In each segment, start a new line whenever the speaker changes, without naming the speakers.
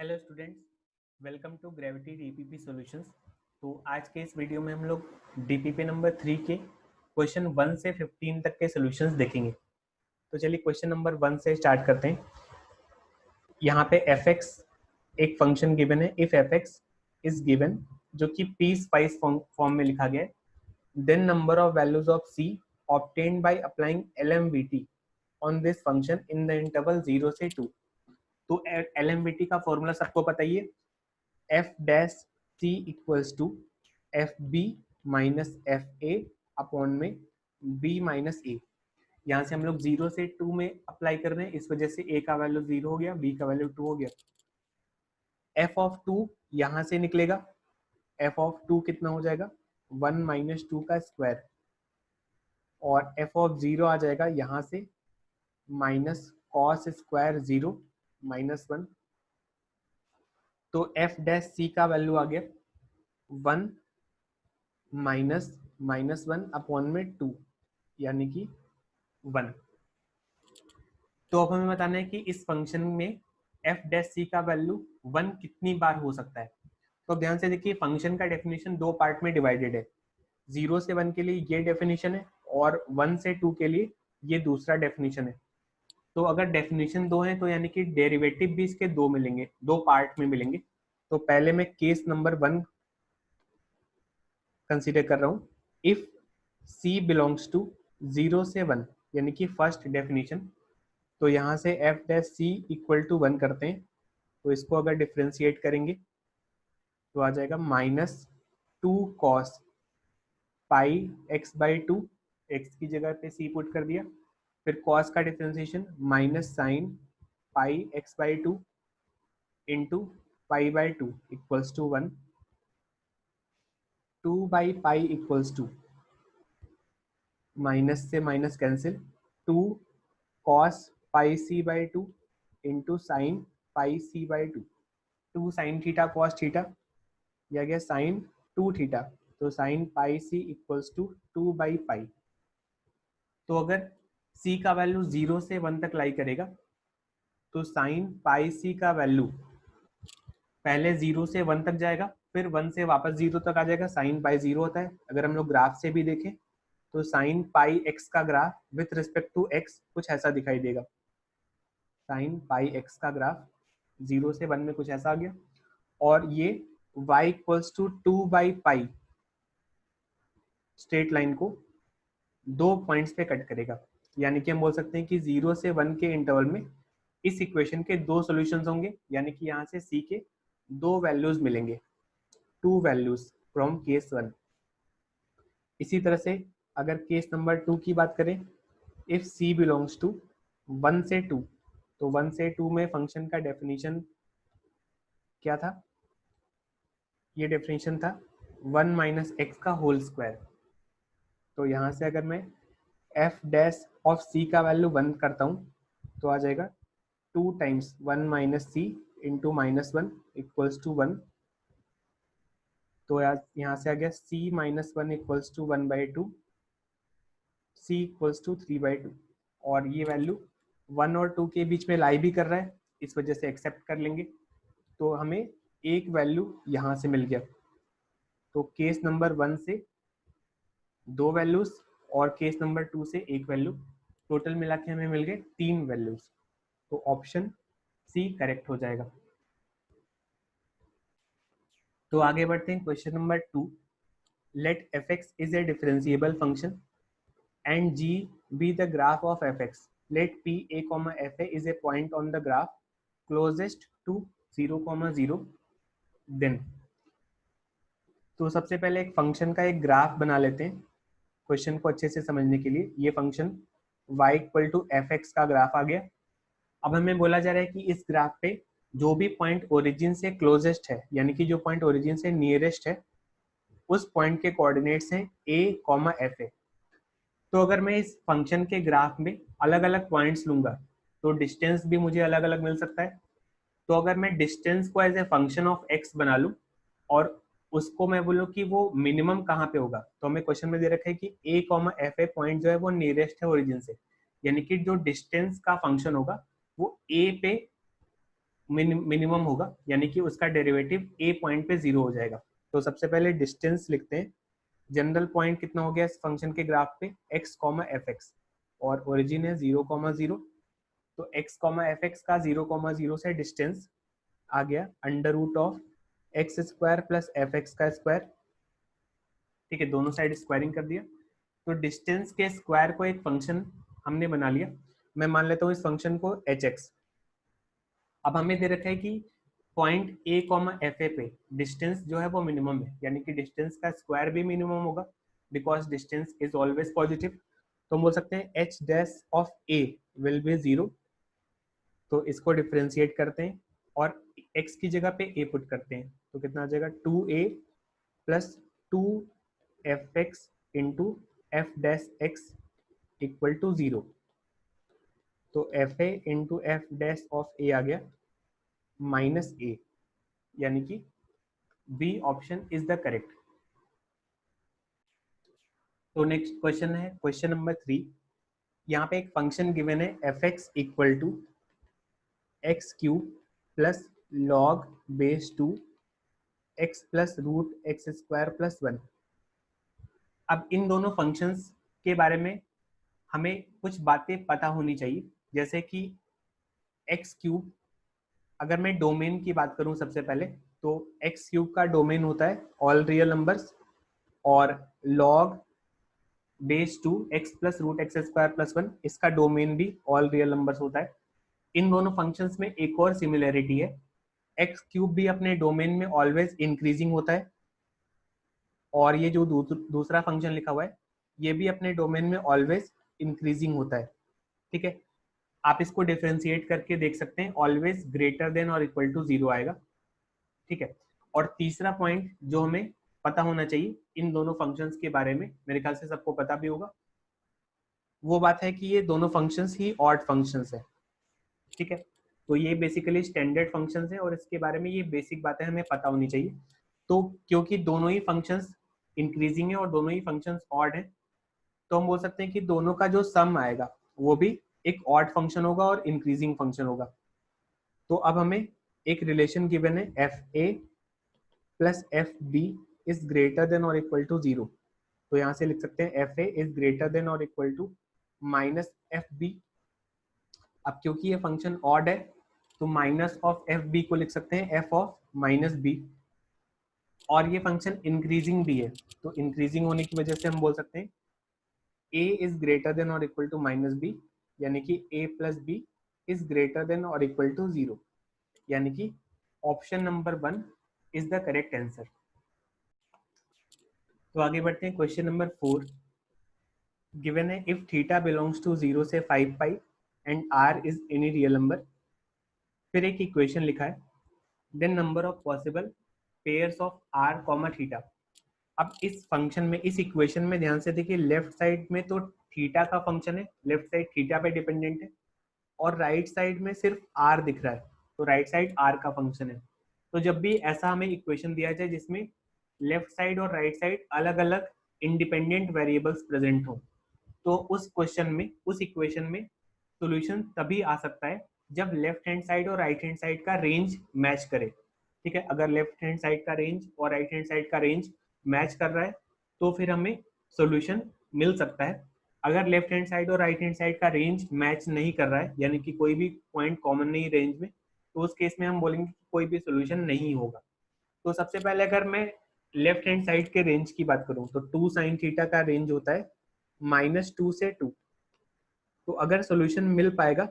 Hello students, welcome to gravity DPP solutions. तो आज के इस वीडियो में हम लोग डीपीपी नंबर 3 के क्वेश्चन 1 से 15 तक के सॉल्यूशंस देखेंगे। तो चलिए क्वेश्चन नंबर 1 से स्टार्ट करते हैं। यहाँ पे fx एक फंक्शन गिवन है। इफ fx इज गिवन, जो कि पीस वाइज फॉर्म में लिखा गया है, then number of values of c obtained by applying LMVT on this function in the interval 0 से 2। तो LMVT का फॉर्मूला सबको पता ही है, F dash C equals to F B minus F A upon में बी माइनस ए। यहाँ से हम लोग 0 से 2 में अप्लाई कर रहे हैं, इस वजह से ए का वैल्यू 0 हो गया, बी का वैल्यू 2 हो गया। एफ ऑफ 2 यहाँ से निकलेगा, एफ ऑफ 2 कितना हो जाएगा 1 माइनस 2 का स्क्वायर, और एफ ऑफ 0 आ जाएगा यहाँ से माइनस कॉस स्क्वायर 0 माइनस 1। तो एफ डैश सी का वैल्यू आ गया 1 माइनस 1 अपॉन में 2 यानी कि 1। तो अब हमें बताना है कि इस फंक्शन में एफ डैश सी का वैल्यू 1 कितनी बार हो सकता है। तो ध्यान से देखिए, फंक्शन का डेफिनेशन दो पार्ट में डिवाइडेड है। 0 से 1 के लिए ये डेफिनेशन है और 1 से 2 के लिए ये दूसरा डेफिनेशन है। तो अगर डेफिनेशन दो है तो यानी कि डेरिवेटिव भी इसके दो मिलेंगे, दो पार्ट में मिलेंगे। तो पहले मैं केस नंबर 1 कंसीडर कर रहा हूँ। इफ c बिलोंग्स टू 0 से 1 यानी कि फर्स्ट डेफिनेशन, तो यहाँ से F dash C equal to 1 करते हैं। तो इसको अगर डिफ्रेंशिएट करेंगे तो आ जाएगा minus 2 cos pi x by 2, x की जगह पे c पुट कर दिया। फिर कॉस का differentiation minus sine pi x by 2 into pi by 2 equals to 1। 2 by pi equals to, minus से minus cancel, 2 cos pi c by 2 into sine pi c by 2। 2 sine theta cos theta, यह गया sine 2 theta. तो sine pi c equals to 2 by pi. तो अगर c का value 0 से 1 तक लाई करेगा तो साइन पाई सी का वैल्यू पहले 0 से 1 तक जाएगा, फिर 1 से वापस 0 तक आ जाएगा। साइन पाई 0 होता है। अगर हम लोग ग्राफ से भी देखें तो साइन पाई एक्स का graph with respect to x कुछ ऐसा दिखाई देगा। साइन पाई एक्स का ग्राफ 0 से 1 में कुछ ऐसा आ गया, और ये y equals to 2 by pi straight line को दो पॉइंट्स पे कट करेगा। यानी कि हम बोल सकते हैं कि 0 से 1 के इंटरवल में इस इक्वेशन के दो सॉल्यूशंस होंगे, यानी कि यहाँ से c के दो वैल्यूज मिलेंगे, टू वैल्यूज फ्रॉम केस 1। इसी तरह से अगर केस नंबर 2 की बात करें, इफ c बिलोंग्स टू 1 से 2, तो 1 से 2 में फंक्शन का डेफिनेशन क्या था, ये डेफिनेशन था 1 माइनस एक्स का होल स्क्वायर। तो यहाँ से अगर मैं एफ डैश ऑफ सी का वैल्यू 1 करता हूँ तो आ जाएगा 2 times 1 minus C into minus 1 equals to 1। तो यहाँ से आ गया c minus 1 equals to 1 by 2, c equals to 3 by 2। और ये वैल्यू 1 और 2 के बीच में लाई भी कर रहा है, इस वजह से एक्सेप्ट कर लेंगे। तो हमें एक वैल्यू यहाँ से मिल गया। तो केस नंबर 1 से दो वैल्यूज और केस नंबर 2 से एक वैल्यू, टोटल मिला के हमें मिल गए 3 वैल्यूज। तो ऑप्शन सी करेक्ट हो जाएगा। तो आगे बढ़ते हैं question number 2। Let fx is a differentiable function and g be the graph of fx. Let p a comma f a is a point on the graph closest to 0 comma 0 then। तो सबसे पहले एक function का एक graph बना लेते हैं question को अच्छे से समझने के लिए। ये function y equal to F x का ग्राफ आ गया। अब हमें बोला जा रहा है कि इस ग्राफ पे जो भी पॉइंट ओरिजिन से क्लोजेस्ट है, यानी कि जो पॉइंट ओरिजिन से नियरेस्ट है, उस पॉइंट के कोऑर्डिनेट्स हैं a कॉमा एफ ए। तो अगर मैं इस फंक्शन के ग्राफ में अलग अलग पॉइंट्स लूंगा तो डिस्टेंस भी मुझे अलग अलग मिल सकता है। तो अगर मैं डिस्टेंस को as a function of x बना लूं और उसको मैं बोलूं कि वो मिनिमम कहाँ पे होगा, तो हमें क्वेश्चन में दे रखा है कि a comma F A point जो है वो नियरेस्ट है ओरिजिन से, यानी कि जो डिस्टेंस का फंक्शन होगा वो a पे मिनिमम होगा, यानी कि उसका डेरिवेटिव ए पॉइंट पे 0 हो जाएगा। तो सबसे पहले डिस्टेंस लिखते हैं। जनरल पॉइंट कितना हो गया इस फंक्शन के ग्राफ पे, x, एफ एक्स, और ओरिजिन है 0, 0। तो x, एफ एक्स का 0, 0 से डिस्टेंस आ गया √(x² प्लस एफ एक्स का स्क्वायर। ठीक है, दोनों साइड स्क्वायरिंग कर दिया। तो डिस्टेंस के स्क्वायर को एक फंक्शन हमने बना लिया। मैं मान लेता हूँ इस फंक्शन को hx। अब हमें दे रखा है कि पॉइंट ए एफ ए पे डिस्टेंस जो है वो मिनिमम है, यानी कि डिस्टेंस का स्क्वायर भी मिनिमम होगा, because distance is always positive. तो हम बोल सकते हैं H dash of A will be 0। तो इसको डिफ्रेंशिएट करते हैं और x की जगह पे a पुट करते हैं, तो कितना आ जाएगा 2a plus 2fx into F dash x equal to 0। तो f a into F dash of a आ गया माइनस ए, यानी कि b option is the correct. तो नेक्स्ट क्वेश्चन है क्वेश्चन नंबर 3। यहाँ पे एक फंक्शन गिवन है f x equal to x³ प्लस log base 2 x plus √(x² plus 1। अब इन दोनों फंक्शंस के बारे में हमें कुछ बातें पता होनी चाहिए, जैसे कि x³, अगर मैं डोमेन की बात करूं सबसे पहले, तो x³ का डोमेन होता है ऑल रियल नंबर्स, और log base 2 x plus √(x² plus 1 इसका डोमेन भी ऑल रियल नंबर्स होता है। इन दोनों फंक्शंस में एक और सिमिलरिटी है, x³ भी अपने डोमेन में ऑलवेज इंक्रीजिंग होता है, और ये जो दूसरा फंक्शन लिखा हुआ है ये भी अपने डोमेन में ऑलवेज इंक्रीजिंग होता है। ठीक है, आप इसको डिफरेंशिएट करके देख सकते हैं, ऑलवेज ग्रेटर देन और इक्वल टू 0 आएगा। ठीक है, और तीसरा पॉइंट जो हमें पता होना चाहिए इन दोनों फंक्शंस के बारे में, मेरे ख्याल से सबको पता भी होगा, वो बात है कि ये दोनों फंक्शंस ही ऑड फंक्शंस है। ठीक है, तो ये बेसिकली स्टैंडर्ड फंक्शंस है और इसके बारे में ये बेसिक बातें हमें पता होनी चाहिए। तो क्योंकि दोनों ही फंक्शंस इंक्रीजिंग है और दोनों ही फंक्शंस ऑड है, तो हम बोल सकते हैं कि दोनों का जो सम आएगा वो भी एक ऑड फंक्शन होगा और इंक्रीजिंग फंक्शन होगा। तो अब हमें एक रिलेशन गिवन है f a plus f b is greater than और इक्वल टू 0। तो यहाँ से लिख सकते हैं f a is greater than और equal to minus f b. अब क्योंकि ये फंक्शन ऑड है तो माइनस ऑफ एफ बी को लिख सकते हैं एफ ऑफ माइनस बी, और ये फंक्शन इंक्रीजिंग भी है, तो इंक्रीजिंग होने की वजह से हम बोल सकते हैं a इज ग्रेटर देन और इक्वल टू माइनस बी, यानी कि a plus b is greater than और इक्वल टू 0, यानी कि option number 1 is the correct answer. तो आगे बढ़ते हैं क्वेश्चन नंबर 4। गिवन है इफ थीटा बिलोंग्स टू 0 से 5 pi and r is any real number. फिर एक इक्वेशन लिखा है, then number of possible pairs of r comma theta. अब इस फंक्शन में, इस इक्वेशन में ध्यान से देखिए, लेफ्ट साइड में तो थीटा का फंक्शन है, लेफ्ट साइड थीटा पे डिपेंडेंट है, और राइट साइड में सिर्फ r दिख रहा है, तो राइट साइड r का फंक्शन है। तो जब भी ऐसा हमें इक्वेशन दिया जाए जिसमें लेफ्ट साइड और राइट साइड अलग अलग इंडिपेंडेंट वेरिएबल्स प्रेजेंट हो, तो उस क्वेश्चन में, उस इक्वेशन में सॉल्यूशन तभी आ सकता है जब लेफ्ट हैंड साइड और राइट हैंड साइड का रेंज मैच करे। ठीक है, अगर लेफ्ट हैंड साइड का रेंज और राइट हैंड साइड का रेंज मैच कर रहा है तो फिर हमें सॉल्यूशन मिल सकता है। अगर लेफ्ट हैंड साइड और राइट हैंड साइड का रेंज मैच नहीं कर रहा है, यानी कि कोई भी पॉइंट कॉमन नहीं रेंज में, तो उस केस में हम बोलेंगे कि कोई भी सॉल्यूशन नहीं होगा। तो सबसे पहले अगर मैं लेफ्ट हैंड साइड के रेंज की बात करूं तो 2 sin थीटा का रेंज होता है -2 से 2। तो अगर सॉल्यूशन मिल पाएगा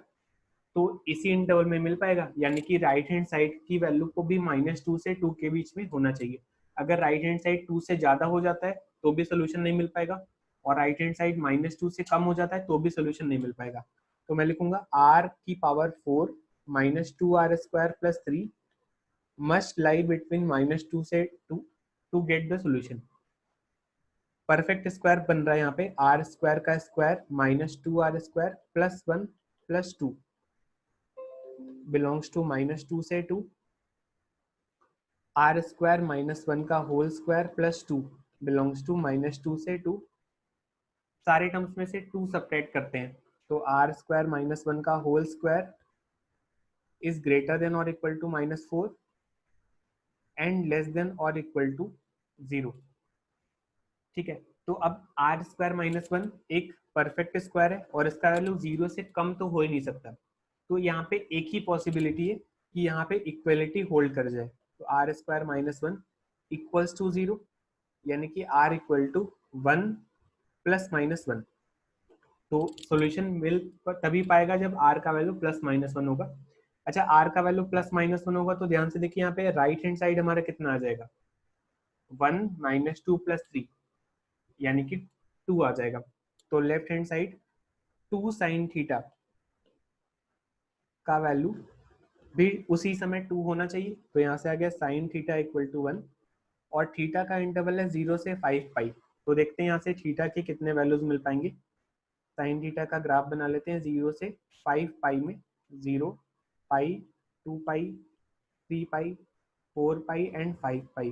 तो इसी इंटरवल में मिल पाएगा, यानी कि राइट हैंड साइड की वैल्यू को भी -2 से 2 के बीच में होना चाहिए। अगर राइट हैंड साइड 2 से ज्यादा हो जाता है तो भी सोल्यूशन नहीं मिल पाएगा, और राइट हैंड साइड -2 से कम हो जाता है तो भी सोल्यूशन नहीं मिल पाएगा। तो मैं लिखूंगा r की power 4 -2r² plus 3 must lie between -2 से 2 to get the solution. Perfect square बन रहा है यहाँ पे, r² का square -2r² plus 1 plus 2 belongs to -2 से 2, r² -1 का whole square plus 2 belongs to -2 से 2। सारे टर्म्स में से 2 सब्ट्रैक्ट करते हैं, तो r² -1 का whole square is greater than और equal to -4 and less than और इक्वल टू 0। ठीक है, तो अब आर स्क्वायर माइनस 1 एक परफेक्ट स्क्वायर है और इसका वैल्यू 0 से कम तो हो ही नहीं सकता। तो यहाँ पे एक ही पॉसिबिलिटी है कि यहाँ पे इक्वलिटी होल्ड कर जाए। तो R square minus 1 equals to 0, यानी कि R equal to 1 plus minus 1। तो सॉल्यूशन मिल तभी पाएगा जब आर का वैल्यू प्लस माइनस 1 होगा। अच्छा, आर का वैल्यू प्लस माइनस 1 होगा तो ध्यान से देखिए यहाँ पे राइट हैंड साइड हमारा कितना आ जाएगा, 1 माइनस 2 प्लस 3, यानी कि 2 आ जाएगा। तो left hand side 2 sine theta का वैल्यू भी उसी समय 2 होना चाहिए। तो यहाँ से आ गया साइन थीटा इक्वल टू 1 और थीटा का इंटरवल है 0 से 5 पाई। तो देखते हैं यहाँ से थीटा के कितने वैल्यूज मिल पाएंगे। साइन थीटा का ग्राफ बना लेते हैं 0 से 5 पाई में, 0 पाई, 2 पाई, 3 पाई, 4 पाई एंड 5 पाई।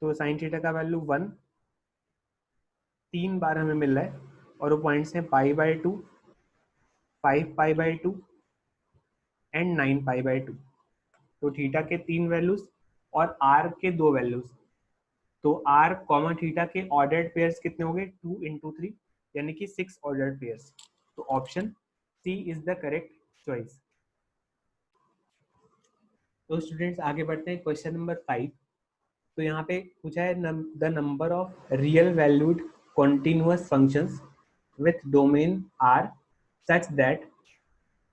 तो साइन थीटा का वैल्यू 1 3 बार हमें मिल रहा है और वो पॉइंट्स हैं pi by 2, 5 pi by 2 and 9 pi by 2। तो थीटा के 3 वैल्यूज और आर के 2 वैल्यूज। तो आर कॉमा थीटा के ऑर्डर्ड पेयर्स कितने हो गए, 2 इंटू 3, यानी कि 6 ऑर्डर्ड पेयर्स। तो option C is the correct choice. तो स्टूडेंट्स आगे बढ़ते हैं क्वेश्चन नंबर 5। तो यहाँ पे पूछा है the number of real valued continuous functions with domain R such that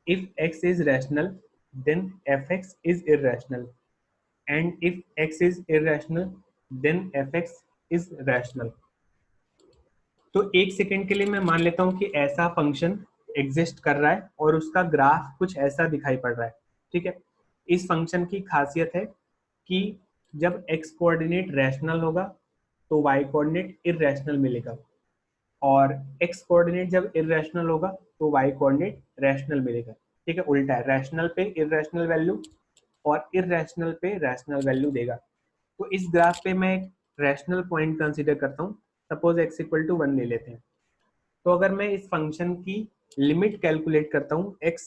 if x is rational then fx is irrational and if x is irrational then fx is rational। तो एक second के लिए मैं मान लेता हूं कि ऐसा फंक्शन एग्जिस्ट कर रहा है और उसका ग्राफ कुछ ऐसा दिखाई पड़ रहा है। ठीक है, इस फंक्शन की खासियत है कि जब x कोऑर्डिनेट रैशनल होगा तो y कोऑर्डिनेट इररेशनल मिलेगा और x कोऑर्डिनेट जब इररेशनल होगा तो y कोऑर्डिनेट रैशनल मिलेगा। ठीक है, उल्टा है, रैशनल पे इररेशनल वैल्यू और इररेशनल पे रैशनल वैल्यू देगा। तो इस ग्राफ पे मैं एक रैशनल पॉइंट कंसीडर करता हूँ, सपोज x इक्वल टू 1 ले लेते हैं। तो अगर मैं इस फंक्शन की लिमिट कैलकुलेट करता हूँ x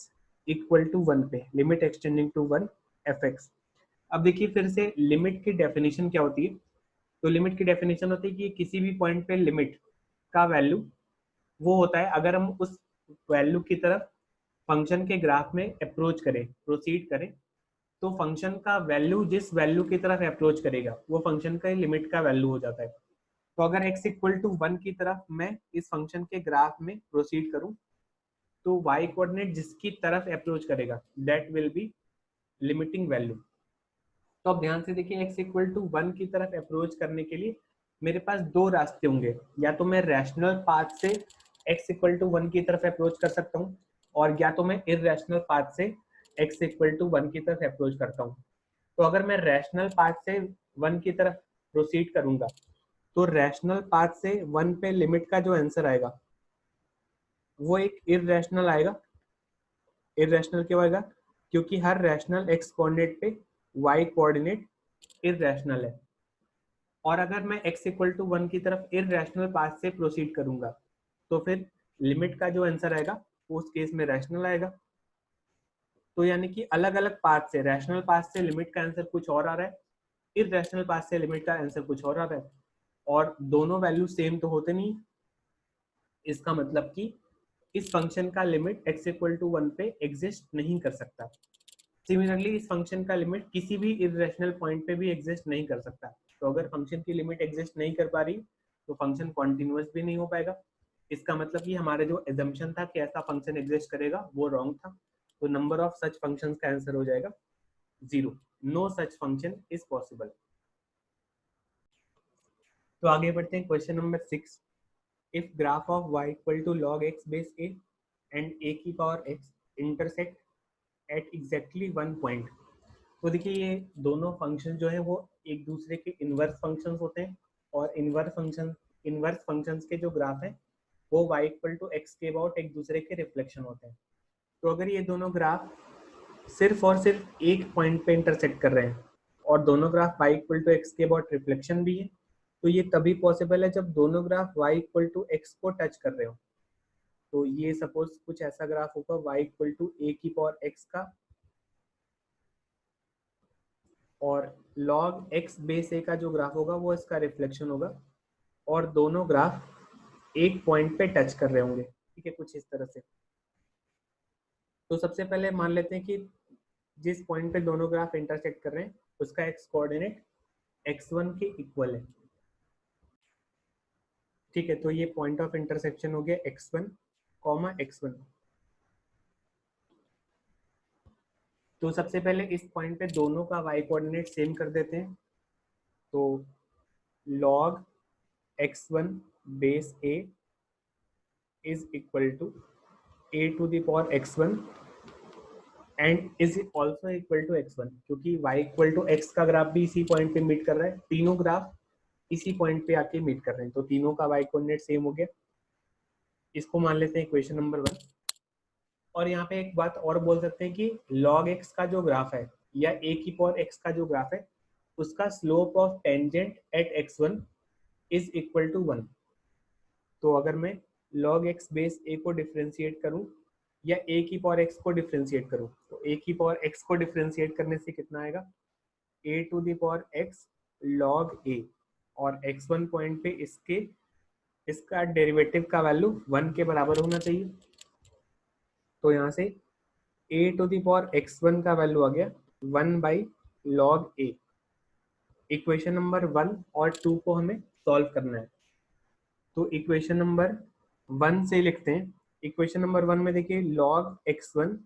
इक्वल टू 1 पे, लिमिट एक्सटेंडिंग टू 1 fx। अब देखिए फिर से लिमिट की डेफिनेशन क्या होती है। तो लिमिट की डेफिनेशन होती है कि किसी भी पॉइंट पे लिमिट का वैल्यू वो होता है अगर हम उस वैल्यू की तरफ फंक्शन के ग्राफ में अप्रोच करें, प्रोसीड करें, तो फंक्शन का वैल्यू जिस वैल्यू की तरफ अप्रोच करेगा वो फंक्शन का लिमिट का वैल्यू हो जाता है। तो अगर x इक्वल टू 1 की तरफ मैं इस फंक्शन के ग्राफ में प्रोसीड करूं तो y कोऑर्डिनेट जिसकी तरफ अप्रोच करेगा that will be limiting value. तो अब ध्यान से देखिए x इक्वल टू 1 की तरफ अप्रोच करने के लिए मेरे पास दो रास्ते होंगे, या तो मैं रैशनल पाथ से x इक्वल टू 1 की तरफ अप्रोच कर सकता हूँ और या तो मैं इररेशनल पाथ से x इक्वल टू 1 की तरफ अप्रोच करता हूँ। तो अगर मैं रैशनल पाथ से 1 की तरफ प्रोसीड करूंगा तो रैशनल पाथ से 1 पे लिमिट का जो आंसर आएगा वो एक इररेशनल आएगा। इररेशनल क्यों आएगा, क्योंकि हर रैशनल x कोऑर्डिनेट पे y कोऑर्डिनेट इररेशनल है। और अगर मैं x इक्वल टू 1 की तरफ इररेशनल पाथ से प्रोसीड करूंगा तो फिर लिमिट का जो आंसर आएगा उस केस में रैशनल आएगा। तो यानी कि अलग अलग पाथ से, रैशनल पाथ से लिमिट का आंसर कुछ और आ रहा है, इररेशनल पाथ से लिमिट का आंसर कुछ और आ रहा है, और दोनों वैल्यू सेम तो होते नहीं। इसका मतलब कि इस फंक्शन का लिमिट x इक्वल टू 1 पे एग्जिस्ट नहीं कर सकता। सिमिलरली इस फंक्शन का लिमिट किसी भी इरेशनल पॉइंट पे भी एग्जिस्ट नहीं कर सकता। तो अगर फंक्शन की लिमिट एग्जिस्ट नहीं कर पा रही तो फंक्शन कॉन्टिन्यूअस भी नहीं हो पाएगा। इसका मतलब कि हमारा जो एजम्पशन था कि ऐसा फंक्शन एग्जिस्ट करेगा वो रॉन्ग था। तो नंबर ऑफ सच फंक्शंस का आंसर हो जाएगा 0। No such function is possible. तो आगे बढ़ते हैं question number 6। If graph of y equal to log x base a and a की power x intersect at exactly 1 point. तो देखिए ये दोनों फंक्शन जो है वो एक दूसरे के इनवर्स फंक्शंस होते हैं और इनवर्स फंक्शंस के जो ग्राफ हैं वो y इक्वल टू x के अबाउट एक दूसरे के रिफ्लेक्शन होते हैं। तो अगर ये दोनों ग्राफ सिर्फ और सिर्फ एक पॉइंट पे इंटरसेक्ट कर रहे हैं और दोनों graph y equal to x के अबाउट रिफ्लेक्शन भी है, तो ये तभी पॉसिबल है जब दोनों graph y equal to x को टच कर रहे हो। तो ये सपोज कुछ ऐसा ग्राफ होगा y इक्वल टू ए की पावर x का, और log x बेस a का जो ग्राफ होगा वो इसका रिफ्लेक्शन होगा, और दोनों ग्राफ एक पॉइंट पे टच कर रहे होंगे। ठीक है, कुछ इस तरह से। तो सबसे पहले मान लेते हैं कि जिस पॉइंट पे दोनों ग्राफ इंटरसेक्ट कर रहे हैं उसका x कोऑर्डिनेट x1 के इक्वल है। ठीक है, तो ये पॉइंट ऑफ इंटरसेक्शन हो गया x1 कॉमा x1। तो सबसे पहले इस पॉइंट पे दोनों का y कोऑर्डिनेट सेम कर देते हैं। तो log x1 base a is equal to a to the power x1 and is also equal to x1, क्योंकि y इक्वल टू x का ग्राफ भी इसी पॉइंट पे मीट कर रहा है, तीनों ग्राफ इसी पॉइंट पे आके मीट कर रहे हैं, तो तीनों का y कोऑर्डिनेट सेम हो गया। इसको मान लेते हैं इक्वेशन नंबर 1। और यहाँ पे एक बात और बोल सकते हैं कि log x का जो ग्राफ है या a की पावर x का जो ग्राफ है उसका slope of tangent at x1 is equal to 1। तो अगर मैं log x बेस a को डिफ्रेंशिएट करूं या a की पावर x को डिफ्रेंशिएट करूं, तो a की पावर x को डिफ्रेंशिएट करने से कितना आएगा, a to the power x log a, और x1 पॉइंट पे इसका डेरिवेटिव का वैल्यू 1 के बराबर होना चाहिए। तो यहाँ से a to the power x1 का वैल्यू आ गया 1 by log a। Equation number 1 और 2 को हमें सॉल्व करना है। तो इक्वेशन नंबर 1 से लिखते हैं। इक्वेशन नंबर 1 में देखिए log x1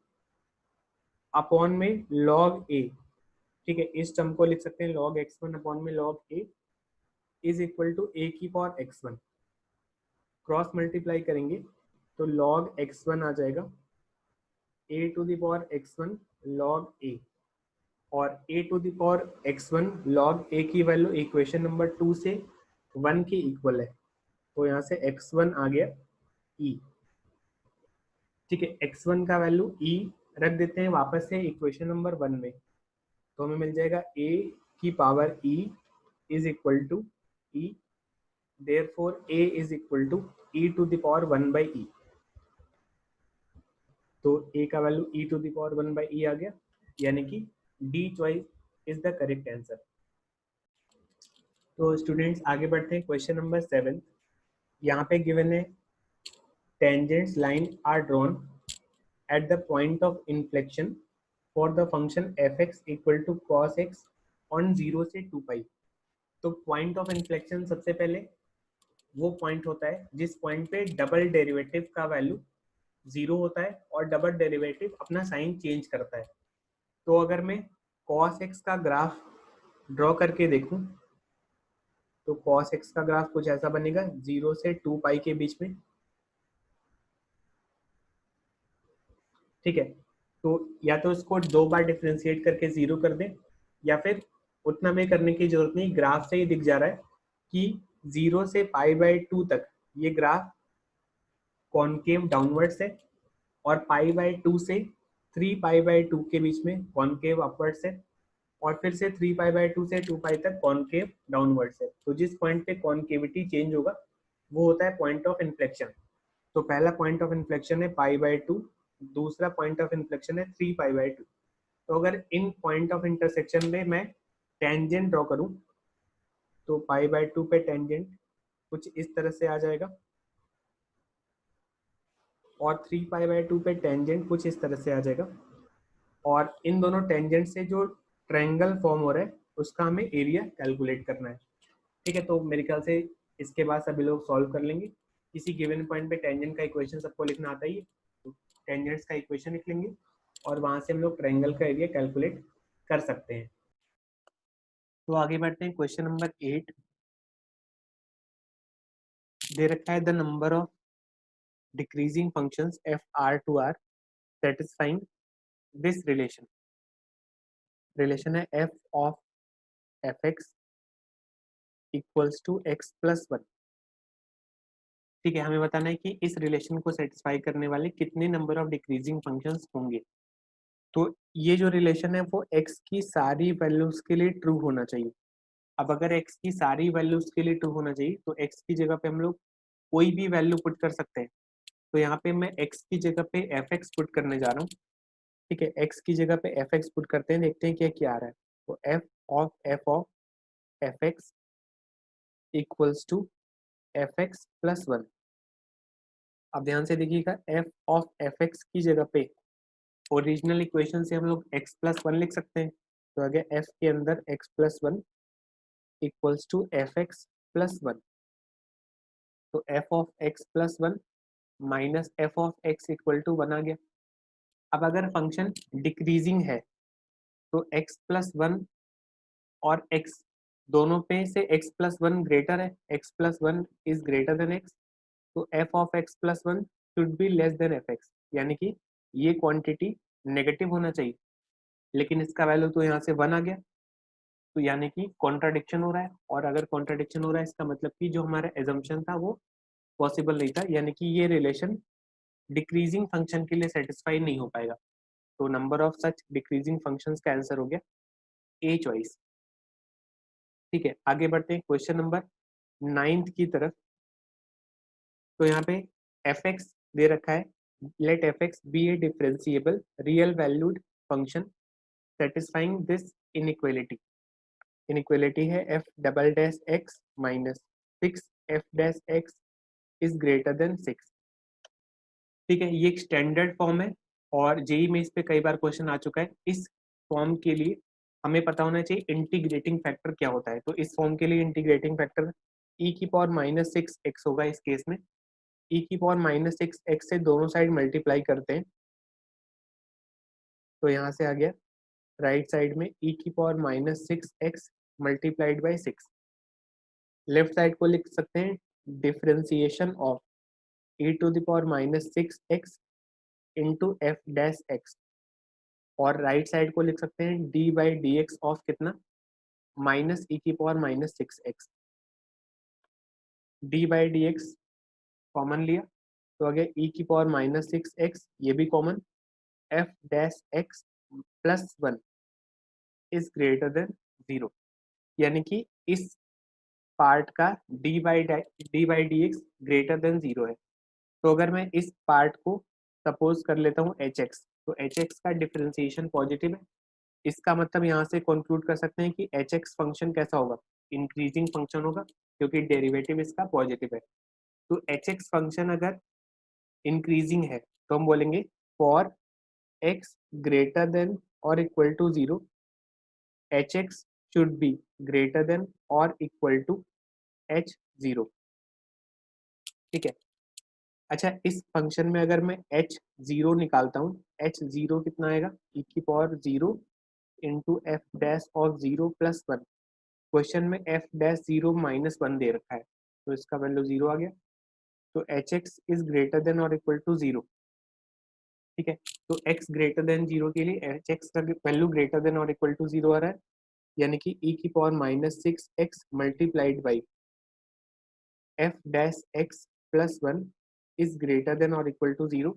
अपॉन में log a। ठीक है, इस टर्म को लिख सकते हैं log x1 अपॉन में log a is equal to a की पावर x1। क्रॉस मल्टीप्लाई करेंगे तो log x1 आ जाएगा a to the power x1 log a, और a to the power x1 log a की वैल्यू इक्वेशन नंबर 2 से 1 के इक्वल है। तो यहाँ से x1 आ गया e। ठीक है, x1 का वैल्यू e रख देते हैं वापस से इक्वेशन नंबर 1 में, तो हमें मिल जाएगा a की power e is equal to e, therefore a is equal to e to the power 1 by e। तो a का value e to the power 1 by e आ गया, यानी कि D choice is the correct answer. तो students आगे बढ़ते हैं क्वेश्चन नंबर 7। यहाँ पे गिवन है tangents line are drawn at the point of inflection for the function fx equal to cos x on 0 से 2 पाई। तो पॉइंट ऑफ इन्फ्लेक्शन सबसे पहले वो पॉइंट होता है जिस पॉइंट पे डबल डेरिवेटिव का वैल्यू 0 होता है और डबल डेरिवेटिव अपना साइन चेंज करता है। तो अगर मैं cos x का ग्राफ ड्रॉ करके देखूं तो cos x का ग्राफ कुछ ऐसा बनेगा 0 से 2 पाई के बीच में। ठीक है, तो या तो इसको 2 बार डिफ्रेंशिएट करके 0 कर दें, या फिर उतना में करने की जरूरत नहीं, ग्राफ से ही दिख जा रहा है कि 0 से पाई बाई 2 तक ये ग्राफ कॉनकेव डाउनवर्ड्स है, और पाई बाई 2 से 3 पाई बाई 2 के बीच में कॉनकेव अपवर्ड्स है, और फिर से 3 पाई बाई 2 से 2 पाई तक कॉनकेव डाउनवर्ड्स है। तो जिस पॉइंट पे कॉनकेविटी चेंज होगा वो होता है पॉइंट ऑफ इन्फ्लेक्शन। तो पहला पॉइंट ऑफ इन्फ्लेक्शन है पाई बाई 2, दूसरा पॉइंट ऑफ इन्फ्लेक्शन है 3 पाई बाई 2। तो अगर इन पॉइंट ऑफ इंटरसेक्शन में मैं टेंजेंट ड्रॉ करूं तो पाई बाई 2 पे टेंजेंट कुछ इस तरह से आ जाएगा, और 3 पाई बाई 2 पे टेंजेंट कुछ इस तरह से आ जाएगा, और इन दोनों टेंजेंट से जो ट्रायंगल फॉर्म हो रहा है उसका हमें एरिया कैलकुलेट करना है। ठीक है, तो मेरे ख्याल से इसके बाद सभी लोग सॉल्व कर लेंगे। किसी गिवन पॉइंट पे टेंजेंट का इक्वेशन सबको लिखना आता ही है, तो टेंजेंट्स का इक्वेशन लिख लेंगे और वहां से हम लोग ट्रायंगल का एरिया कैलकुलेट कर सकते हैं। तो आगे बढ़ते हैं क्वेश्चन नंबर 8। दे रखा है the number of decreasing functions f R to R satisfying this relation. Relation है f of f x equals to x plus 1। ठीक है, हमें बताना है कि इस रिलेशन को सेटिस्फाई करने वाले कितने नंबर ऑफ डिक्रीजिंग फंक्शंस होंगे। तो ये जो रिलेशन है वो x की सारी वैल्यूज के लिए ट्रू होना चाहिए। अब अगर x की सारी वैल्यूज के लिए ट्रू होना चाहिए तो x की जगह पे हम लोग कोई भी वैल्यू पुट कर सकते हैं। तो यहाँ पे मैं x की जगह पे fx पुट करने जा रहा हूँ। ठीक है, x की जगह पे fx पुट करते हैं, देखते हैं क्या आ रहा है। तो f of fx equals to fx plus 1। अब ध्यान से देखिएगा, f ऑफ fx की जगह पे ओरिजिनल इक्वेशन से हम लोग x प्लस 1 लिख सकते हैं। तो आगे f के अंदर x plus 1 equals to fx plus 1। तो f of x plus 1 minus f of x equal to 1 आ गया। अब अगर फंक्शन डिक्रीजिंग है तो x प्लस 1 और x दोनों पे से x प्लस 1 ग्रेटर है, x plus 1 is greater then x, तो f of x plus 1 should be less than fx, यानी कि ये क्वांटिटी नेगेटिव होना चाहिए, लेकिन इसका वैल्यू तो यहाँ से 1 आ गया, तो यानी कि कॉन्ट्राडिक्शन हो रहा है। और अगर कॉन्ट्राडिक्शन हो रहा है इसका मतलब कि जो हमारा एजम्पशन था वो पॉसिबल नहीं था, यानी कि ये रिलेशन डिक्रीजिंग फंक्शन के लिए सेटिस्फाई नहीं हो पाएगा। तो number of such decreasing functions का आंसर हो गया ए चॉइस। ठीक है, आगे बढ़ते हैं क्वेश्चन नंबर 9 की तरफ। तो यहाँ पे एफ एक्स दे रखा है, let f x be a differentiable real valued function satisfying this inequality. Inequality है f double dash x minus 6 f dash x is greater than 6। ठीक है, ये एक स्टैंडर्ड फॉर्म है और जेई में इस पे कई बार क्वेश्चन आ चुका है। इस फॉर्म के लिए हमें पता होना चाहिए इंटीग्रेटिंग फैक्टर क्या होता है। तो इस फॉर्म के लिए इंटीग्रेटिंग फैक्टर ई की पावर माइनस 6x होगा। इस केस में ई की पावर माइनस 6x से दोनों साइड मल्टीप्लाई करते हैं, तो यहाँ से आ गया राइट साइड में ई की power minus 6x multiplied by 6। Left side को लिख सकते हैं differentiation of E to the power minus 6x into F dash x, और राइट साइड को लिख सकते हैं D by D x of कितना, माइनस ई की power minus 6x। D by D x common लिया तो आगे ई की पावर माइनस 6x, ये भी common, F dash x plus 1 is greater then 0, यानी कि इस पार्ट का डी एक्स ग्रेटर देन 0 है। तो अगर मैं इस पार्ट को सपोज कर लेता हूँ एच एक्स, तो एच एक्स का डिफरेंशिएशन पॉजिटिव है। इसका मतलब यहाँ से कंक्लूड कर सकते हैं कि एच एक्स फंक्शन कैसा होगा, इंक्रीजिंग फंक्शन होगा, क्योंकि डेरिवेटिव इसका पॉजिटिव है। तो एच एक्स फंक्शन अगर इंक्रीजिंग है तो हम बोलेंगे फॉर एक्स ग्रेटर देन और equal to 0 H x should be greater than और इक्वल टू एच 0। ठीक है, अच्छा इस फंक्शन में अगर मैं एच 0 निकालता हूँ, एच 0 कितना आएगा, ई की power 0 into F dash of 0 plus 1। Question में एफ डैश 0 माइनस 1 दे रखा है, तो इसका वैल्यू 0 आ गया। तो H x is greater than और इक्वल टू 0। ठीक है, तो x ग्रेटर देन 0 के लिए एच एक्स का वैल्यू ग्रेटर देन और इक्वल टू 0 आ रहा है, यानी कि e की power minus 6x multiplied by F dash x plus 1 is greater than और इक्वल टू 0।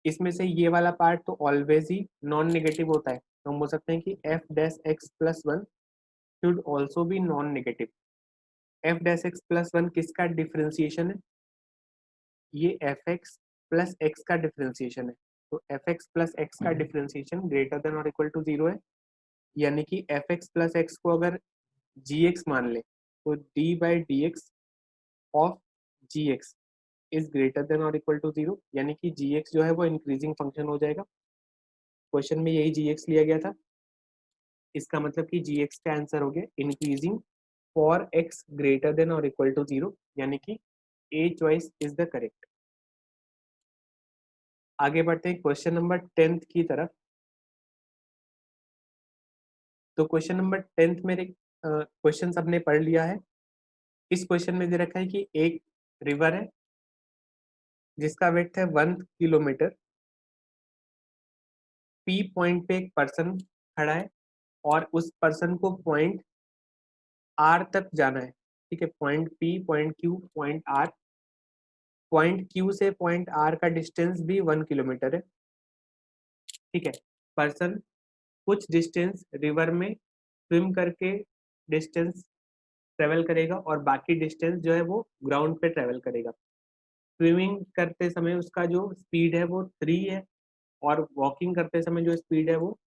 इसमें से ये वाला पार्ट तो ऑलवेज ही नॉन नेगेटिव होता है, तो हम बोल सकते हैं कि F dash x plus 1 should also be non negative. F dash x plus 1 किसका डिफरेंशिएशन है, ये एफ एक्स प्लस एक्स का डिफरेंशिएशन है। तो एफ एक्स प्लस एक्स का डिफरेंशिएशन ग्रेटर देन और इक्वल टू 0 है, यानी कि एफ एक्स प्लस एक्स को अगर जी एक्स मान ले तो D by D x of G x is greater than और इक्वल टू 0, यानी कि जी एक्स जो है वो इंक्रीजिंग फंक्शन हो जाएगा। क्वेश्चन में यही जी एक्स लिया गया था, इसका मतलब कि जी एक्स का आंसर हो गया increasing for x greater than और इक्वल टू 0, यानी कि a choice is the correct. आगे बढ़ते हैं क्वेश्चन नंबर 10 की तरफ। तो क्वेश्चन नंबर 10 मेरे क्वेश्चन सबने पढ़ लिया है। इस क्वेश्चन में दे रखा है कि एक रिवर है जिसका वेट है 1 किलोमीटर। पी पॉइंट पे एक पर्सन खड़ा है और उस पर्सन को पॉइंट आर तक जाना है। ठीक है, point P, point Q, point R. Point Q से पॉइंट आर का डिस्टेंस भी 1 किलोमीटर है। ठीक है, पर्सन कुछ डिस्टेंस रिवर में स्विम करके डिस्टेंस ट्रेवल करेगा और बाकी डिस्टेंस जो है वो ग्राउंड पे ट्रेवल करेगा। स्विमिंग करते समय उसका जो स्पीड है वो 3 है, और वॉकिंग करते समय जो स्पीड है वो,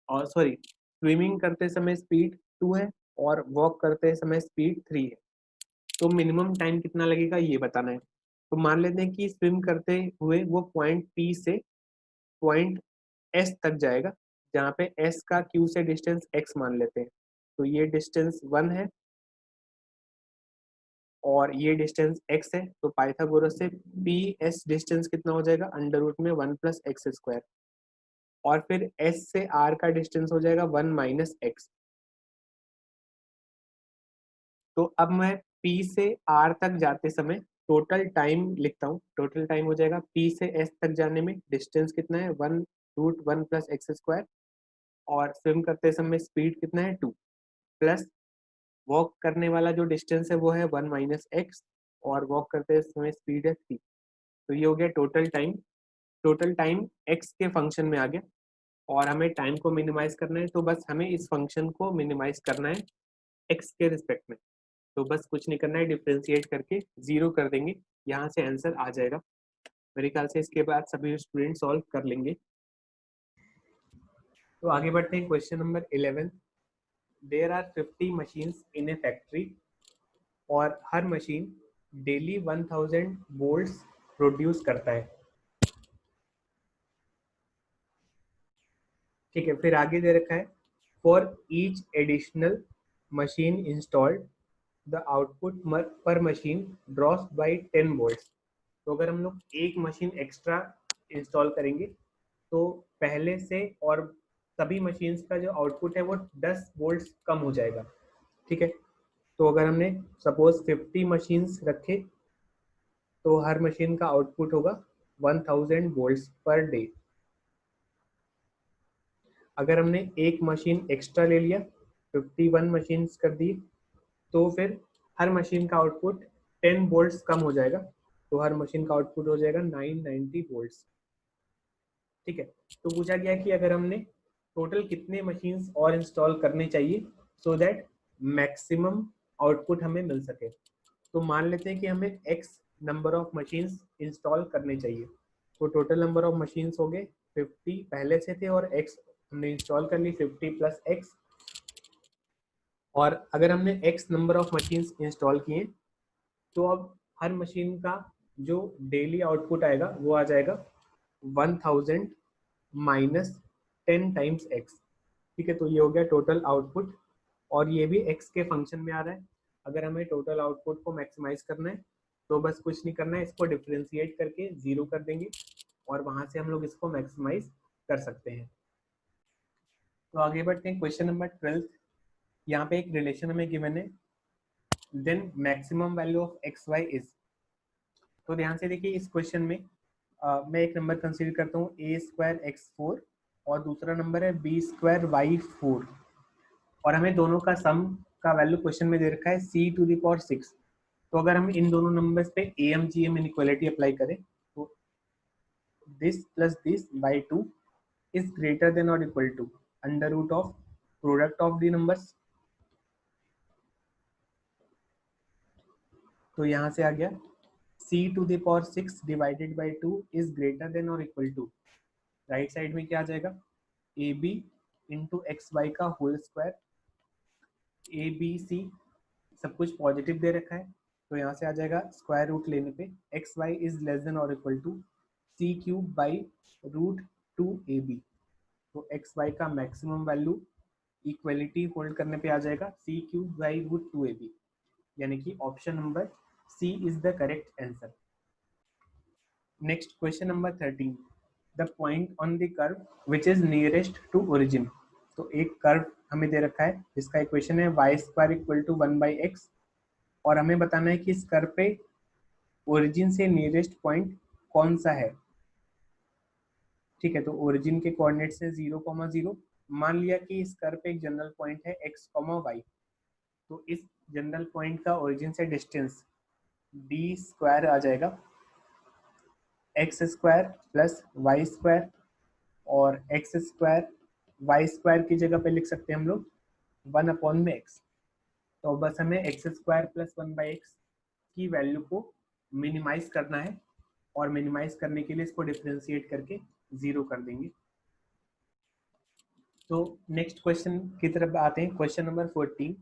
और सॉरी, स्विमिंग करते समय स्पीड 2 है और वॉक करते समय स्पीड 3 है। तो मिनिमम टाइम कितना लगेगा ये बताना है। तो मान लेते हैं कि स्विम करते हुए वो पॉइंट पी से पॉइंट एस तक जाएगा, जहाँ पे एस का क्यू से डिस्टेंस एक्स मान लेते हैं। तो ये डिस्टेंस 1 है और ये डिस्टेंस x है, तो पाइथागोरस से पी एस डिस्टेंस कितना हो जाएगा, अंडर रूट में 1 प्लस एक्स स्क्वायर, और फिर s से r का डिस्टेंस हो जाएगा 1 माइनस एक्स। तो अब मैं p से r तक जाते समय टोटल टाइम लिखता हूँ। टोटल टाइम हो जाएगा p से s तक जाने में डिस्टेंस कितना है, 1 रूट 1 प्लस एक्स स्क्वायर, और स्विम करते समय स्पीड कितना है 2, प्लस वॉक करने वाला जो डिस्टेंस है वो है 1 माइनस एक्स, और वॉक करते समय स्पीड है 3। तो ये हो गया total time. Total time x के फंक्शन में आ गया, और हमें टाइम को मिनिमाइज करना है, तो बस हमें इस फंक्शन को मिनिमाइज करना है x के रिस्पेक्ट में। तो बस कुछ नहीं करना है, डिफ्रेंशिएट करके 0 कर देंगे, यहाँ से आंसर आ जाएगा। मेरे ख्याल से इसके बाद सभी स्टूडेंट सॉल्व कर लेंगे। तो आगे बढ़ते हैं question number 11। There are 50 machines in a factory, और हर मशीन डेली 1000 वोल्ट्स प्रोड्यूस करता है। ठीक है, फिर आगे दे रखा है for each additional machine installed the output per machine drops by 10 volts. तो अगर हम लोग एक मशीन एक्स्ट्रा इंस्टॉल करेंगे तो पहले से और सभी मशीन्स का जो आउटपुट है वो 10 वोल्ट्स कम हो जाएगा। ठीक है, तो अगर हमने सपोज 50 मशीन्स रखे तो हर मशीन का आउटपुट होगा 1000 वोल्ट्स पर डे। अगर हमने एक मशीन एक्स्ट्रा ले लिया, 51 मशीन्स कर दी, तो फिर हर मशीन का आउटपुट 10 वोल्ट्स कम हो जाएगा, तो हर मशीन का आउटपुट हो जाएगा 990 वोल्ट्स। ठीक है, तो पूछा गया कि अगर हमने टोटल कितने मशीन्स और इंस्टॉल करने चाहिए सो दैट मैक्सिमम आउटपुट हमें मिल सके। तो मान लेते हैं कि हमें x number of machines install करने चाहिए। तो टोटल नंबर ऑफ मशीन्स हो गए 50 पहले से थे, और x हमने इंस्टॉल कर ली 50 प्लस x। और अगर हमने x number of machines install किए तो अब हर मशीन का जो डेली आउटपुट आएगा वो आ जाएगा 1000 माइनस 10 टाइम्स x। ठीक है, तो ये हो गया टोटल आउटपुट, और ये भी x के फंक्शन में आ रहा है। अगर हमें टोटल आउटपुट को मैक्सिमाइज करना है तो बस कुछ नहीं करना है, इसको डिफ्रेंशिएट करके 0 कर देंगे, और वहां से हम लोग इसको मैक्सिमाइज कर सकते हैं। तो आगे बढ़ते हैं क्वेश्चन नंबर 12। यहाँ पे एक रिलेशन हमें गिवन है, then maximum value of x y is. तो ध्यान से देखिए इस क्वेश्चन में मैं एक नंबर कंसीडर करता हूँ ए स्क्वायर एक्स 4, और दूसरा नंबर है बी स्क्वायर वाई 4, और हमें दोनों का सम का वैल्यू क्वेश्चन में दे रखा है सी टू द पावर 6। तो अगर हम इन दोनों नंबर्स पे A M G M inequality apply करें तो this plus this by 2 is greater than और equal to under root of product of the numbers. तो यहाँ से आ गया c to the power 6 divided by 2 is greater than और equal to, right side में क्या आ जाएगा, a b into x y का whole square. A b c सब कुछ पॉजिटिव दे रखा है, तो यहाँ से आ जाएगा स्क्वायर रूट लेने पे x y is less than और equal to c cube by root 2 a b. तो एक्स वाई का मैक्सिमम वैल्यू इक्वलिटी होल्ड करने पे आ जाएगा c cube by root 2 a b, यानी कि option number c is the correct answer. Next question number 13, the point on the curve which is nearest to origin. तो एक curve हमें दे रखा है जिसका इक्वेशन है y square equal to 1 by x, और हमें बताना है कि इस कर्व पे ओरिजिन से नियरेस्ट पॉइंट कौन सा है। ठीक है, तो ओरिजिन के कोऑर्डिनेट्स है 0,0। मान लिया कि इस कर्व पे एक जनरल पॉइंट है x, y। तो इस जनरल पॉइंट का ओरिजिन से डिस्टेंस डी स्क्वायर आ जाएगा, x square plus y square, और एक्स स्क्वायर वाई स्क्वायर की जगह पे लिख सकते हैं हम लोग 1 अपॉन में एक्स। तो बस हमें x square plus 1 by x की वैल्यू को मिनिमाइज करना है, और मिनिमाइज करने के लिए इसको डिफरेंशिएट करके 0 कर देंगे। तो नेक्स्ट क्वेश्चन की तरफ आते हैं, क्वेश्चन नंबर 14।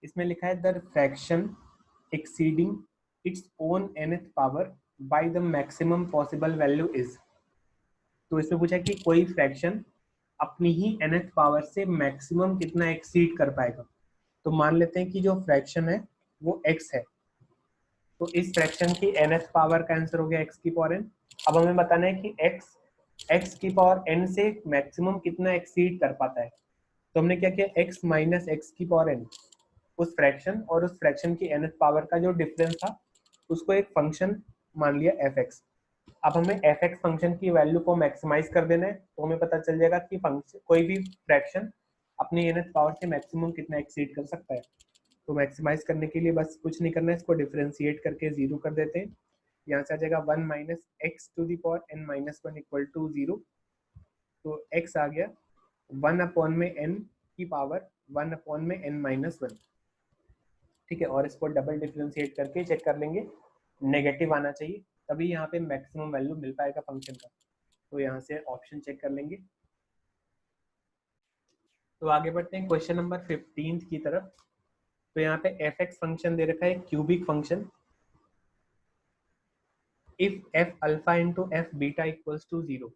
इसमें लिखा है the fraction exceeding its own nth power by the maximum possible value is. तो इसमें पूछा कि कोई फ्रैक्शन अपनी ही nth पावर से मैक्सिमम कितना एक्सीड कर पाएगा। तो मान लेते हैं कि जो फ्रैक्शन है वो x है, तो इस फ्रैक्शन की nth पावर का आंसर हो गया x की पावर n। अब हमें बताना है कि x की पावर n से मैक्सिमम कितना एक्सीड कर पाता है। तो हमने क्या किया, x माइनस एक्स की पावर n, उस फ्रैक्शन और उस फ्रैक्शन की nth पावर का जो डिफरेंस था उसको एक फंक्शन मान लिया fx। अब हमें fx फंक्शन की वैल्यू को मैक्सिमाइज कर देना है, तो हमें पता चल जाएगा कि फंक्शन कोई भी फ्रैक्शन अपनी nth पावर से मैक्सिमम कितना एक्सीड कर सकता है। तो मैक्सिमाइज करने के लिए बस कुछ नहीं करना है, इसको डिफरेंशिएट करके 0 कर देते हैं। यहाँ से आ जाएगा 1 minus x to the power n minus 1 equal to 0। तो x आ गया 1 अपॉन में n की पावर 1 अपॉन में n माइनस 1। ठीक है, और इसको डबल डिफरेंशिएट करके चेक कर लेंगे, नेगेटिव आना चाहिए, तभी यहाँ पे मैक्सिमम वैल्यू मिल पाएगा फंक्शन का। तो यहाँ से ऑप्शन चेक कर लेंगे। तो आगे बढ़ते हैं क्वेश्चन नंबर 15 की तरफ। तो यहाँ पे एफ एक्स फंक्शन दे रखा है, cubic function. if f alpha into f beta equals to 0,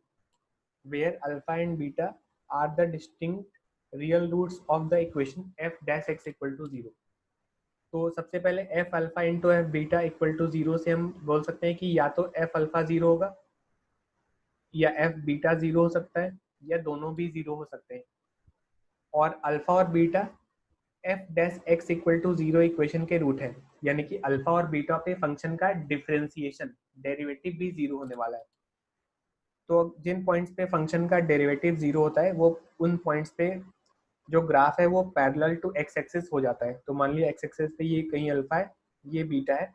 where alpha and beta are the distinct real roots of the equation f dash x equal to 0। तो सबसे पहले f alpha into F beta equal to 0 से हम बोल सकते हैं कि या तो f अल्फा 0 होगा या f बीटा 0 हो सकता है, या दोनों भी 0 हो सकते हैं। और अल्फा और beta f dash x equal to 0 equation के रूट है, यानी कि अल्फा और बीटा पे फंक्शन का डिफरेंशिएशन डेरिवेटिव भी 0 होने वाला है। तो जिन पॉइंट्स पे फंक्शन का डेरिवेटिव 0 होता है वो उन पॉइंट्स पे जो ग्राफ है वो पैरेलल टू एक्स एक्सिस हो जाता है। तो मान लिया एक्स एक्सिस पे ये कहीं अल्फा है, ये बीटा है,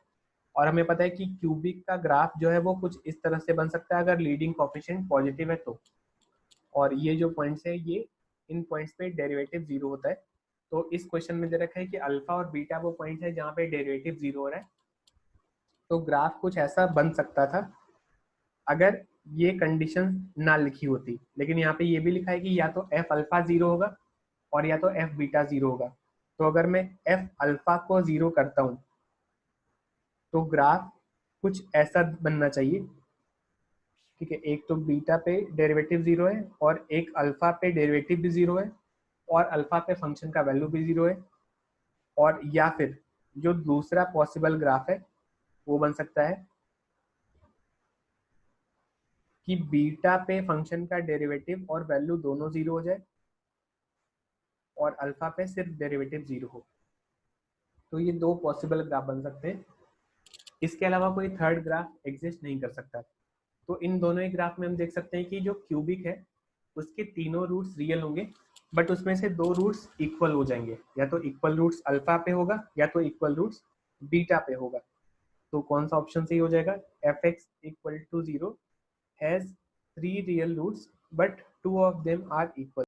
और हमें पता है कि क्यूबिक का ग्राफ जो है वो कुछ इस तरह से बन सकता है अगर लीडिंग कोएफिशिएंट पॉजिटिव है तो। और ये जो पॉइंट्स है ये इन पॉइंट्स पे डेरिवेटिव 0 होता है। तो इस क्वेश्चन में दे रखा है कि अल्फा और बीटा वो पॉइंट है जहाँ पे डेरिवेटिव 0 हो रहा है। तो ग्राफ कुछ ऐसा बन सकता था अगर ये कंडीशन ना लिखी होती, लेकिन यहाँ पे ये भी लिखा है कि या तो एफ अल्फा 0 होगा और या तो एफ बीटा 0 होगा। तो अगर मैं एफ अल्फा को 0 करता हूँ तो ग्राफ कुछ ऐसा बनना चाहिए। ठीक है, एक तो बीटा पे डेरिवेटिव 0 है और एक अल्फा पे डेरिवेटिव भी 0 है और अल्फा पे फंक्शन का वैल्यू भी 0 है। और या फिर जो दूसरा पॉसिबल ग्राफ है वो बन सकता है कि बीटा पे फंक्शन का डेरिवेटिव और वैल्यू दोनों 0 हो जाए और अल्फा पे सिर्फ डेरिवेटिव 0 हो। तो ये दो पॉसिबल ग्राफ बन सकते हैं, इसके अलावा कोई थर्ड ग्राफ एग्जिस्ट नहीं कर सकता। तो इन दोनों ही ग्राफ में हम देख सकते हैं कि जो क्यूबिक है उसके तीनों रूट्स रियल होंगे, बट उसमें से दो रूट्स इक्वल हो जाएंगे, या तो इक्वल रूट्स अल्फा पे होगा या तो इक्वल रूट्स बीटा पे होगा। तो कौन सा ऑप्शन सही हो जाएगा, F x equal to 0 has 3 real roots but 2 of them are equal.